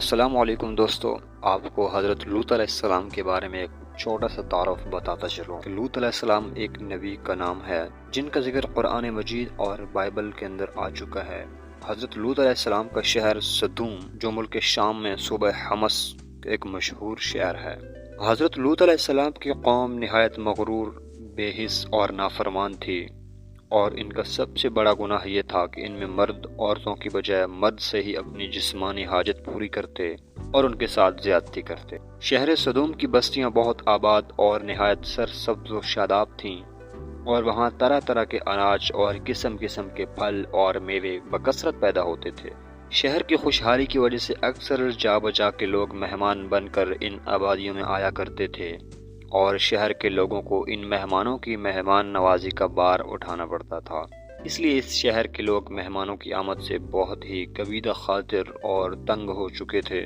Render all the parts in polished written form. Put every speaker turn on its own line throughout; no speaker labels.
السلام علیکم دوستو، آپ کو حضرت لوط علیہ السلام کے بارے میں ایک چھوٹا سا تعارف بتاتا چلوں کہ لوط علیہ السلام ایک نبی کا نام ہے جن کا ذکر قرآن مجید اور بائبل کے اندر آ چکا ہے۔ حضرت لوط علیہ السلام کا شہر سدوم جو ملک شام میں صوبہ حمص ایک مشہور شہر ہے۔ حضرت لوط علیہ السلام کی قوم نہایت مغرور، بے حس اور نافرمان تھی، اور ان کا سب سے بڑا گناہ یہ تھا کہ ان میں مرد عورتوں کی بجائے مرد سے ہی اپنی جسمانی حاجت پوری کرتے اور ان کے ساتھ زیادتی کرتے۔ شہر سدوم کی بستیاں بہت آباد اور نہایت سرسبز و شاداب تھیں، اور وہاں طرح طرح کے اناج اور قسم قسم کے پھل اور میوے بکثرت پیدا ہوتے تھے۔ شہر کی خوشحالی کی وجہ سے اکثر جا بجا کے لوگ مہمان بن کر ان آبادیوں میں آیا کرتے تھے، اور شہر کے لوگوں کو ان مہمانوں کی مہمان نوازی کا بار اٹھانا پڑتا تھا۔ اس لیے اس شہر کے لوگ مہمانوں کی آمد سے بہت ہی کبیدہ خاطر اور تنگ ہو چکے تھے،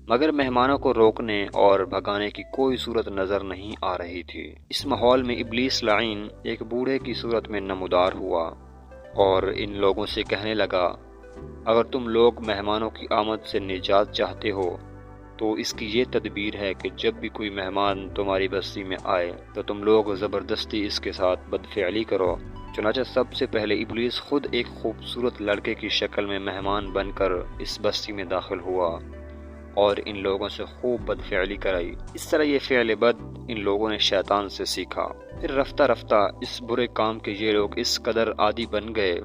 مگر مہمانوں کو روکنے اور بھگانے کی کوئی صورت نظر نہیں آ رہی تھی۔ اس ماحول میں ابلیس لعین ایک بوڑھے کی صورت میں نمودار ہوا اور ان لوگوں سے کہنے لگا، اگر تم لوگ مہمانوں کی آمد سے نجات چاہتے ہو تو اس کی یہ تدبیر ہے کہ جب بھی کوئی مہمان تمہاری بستی میں آئے تو تم لوگ زبردستی اس کے ساتھ بدفعلی کرو۔ چنانچہ سب سے پہلے ابلیس خود ایک خوبصورت لڑکے کی شکل میں مہمان بن کر اس بستی میں داخل ہوا اور ان لوگوں سے خوب بدفعلی کرائی۔ اس طرح یہ فعل بد ان لوگوں نے شیطان سے سیکھا۔ پھر رفتہ رفتہ اس برے کام کے یہ لوگ اس قدر عادی بن گئے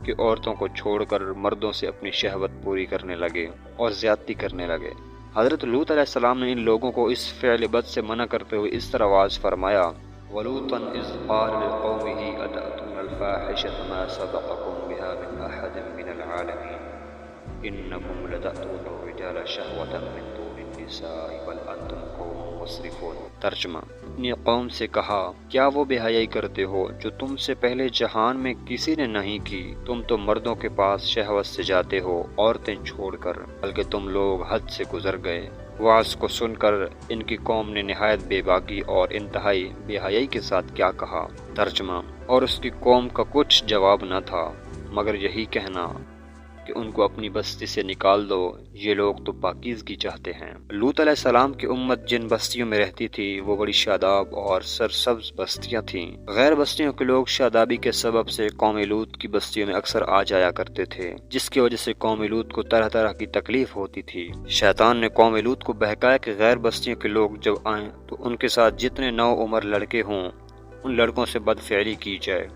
کہ عورتوں کو چھوڑ کر مردوں سے اپنی شہوت پوری کرنے لگے اور زیادتی کرنے لگے۔ حضرت لوط علیہ السلام نے ان لوگوں کو اس فعل بد سے منع کرتے ہوئے اس طرح واضح فرمایا، وَلُوطًا إِذْ قَالَ لِقَوْمِهِ أَتَأْتُونَ الْفَاحِشَةَ مَا سَبَقَكُم بِهَا مِنْ أَحَدٍ مِنَ الْعَالَمِينَ إِنَّكُمْ لَتَأْتُونَ الرِّجَالَ شَهْوَةً مِنْ دُونِ النِّسَاءِ بَلْ أَنْتُمْ قَوْمٌ مُسْرِفُونَ۔ ترجمہ: اپنی قوم سے کہا، کیا وہ بے حیائی کرتے ہو جو تم سے پہلے جہان میں کسی نے نہیں کی؟ تم تو مردوں کے پاس شہوت سے جاتے ہو عورتیں چھوڑ کر، بلکہ تم لوگ حد سے گزر گئے۔ وعظ کو سن کر ان کی قوم نے نہایت بے باکی اور انتہائی بے حیائی کے ساتھ کیا کہا۔ ترجمہ: اور اس کی قوم کا کچھ جواب نہ تھا مگر یہی کہنا کہ ان کو اپنی بستی سے نکال دو، یہ لوگ تو پاکیزگی چاہتے ہیں۔ لوط علیہ السلام کی امت جن بستیوں میں رہتی تھی وہ بڑی شاداب اور سرسبز بستیاں تھیں۔ غیر بستیوں کے لوگ شادابی کے سبب سے قوم لوط کی بستیوں میں اکثر آ جایا کرتے تھے، جس کی وجہ سے قوم لوط کو طرح طرح کی تکلیف ہوتی تھی۔ شیطان نے قوم لوط کو بہکایا کہ غیر بستیوں کے لوگ جب آئیں تو ان کے ساتھ جتنے نو عمر لڑکے ہوں ان لڑکوں سے بدفعلی کی جائے،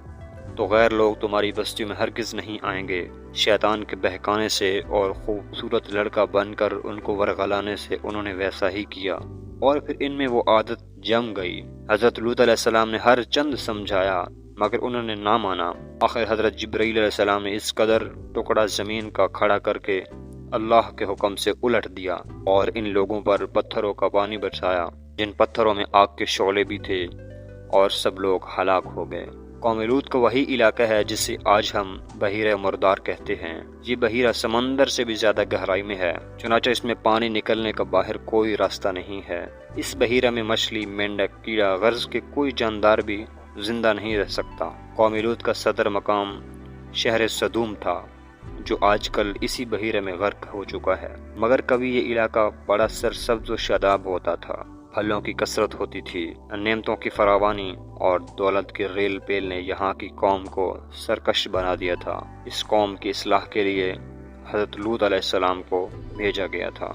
تو غیر لوگ تمہاری بستیوں میں ہرگز نہیں آئیں گے۔ شیطان کے بہکانے سے اور خوبصورت لڑکا بن کر ان کو ورغلانے سے انہوں نے ویسا ہی کیا، اور پھر ان میں وہ عادت جم گئی۔ حضرت لوط علیہ السلام نے ہر چند سمجھایا مگر انہوں نے نہ مانا۔ آخر حضرت جبرائیل علیہ السلام نے اس قدر ٹکڑا زمین کا کھڑا کر کے اللہ کے حکم سے الٹ دیا اور ان لوگوں پر پتھروں کا پانی برسایا، جن پتھروں میں آگ کے شعلے بھی تھے، اور سب لوگ ہلاک ہو گئے۔ قوم لوط کا وہی علاقہ ہے جسے آج ہم بحیرہ مردار کہتے ہیں۔ یہ بحیرہ سمندر سے بھی زیادہ گہرائی میں ہے، چنانچہ اس میں پانی نکلنے کا باہر کوئی راستہ نہیں ہے۔ اس بحیرہ میں مچھلی، مینڈک، کیڑا غرض کے کوئی جاندار بھی زندہ نہیں رہ سکتا۔ قوم لوط کا صدر مقام شہر سدوم تھا جو آج کل اسی بحیرہ میں غرق ہو چکا ہے، مگر کبھی یہ علاقہ بڑا سرسبز و شاداب ہوتا تھا۔ پھلوں کی کثرت ہوتی تھی، نعمتوں کی فراوانی اور دولت کے ریل پیل نے یہاں کی قوم کو سرکش بنا دیا تھا۔ اس قوم کی اصلاح کے لیے حضرت لوط علیہ السلام کو بھیجا گیا تھا۔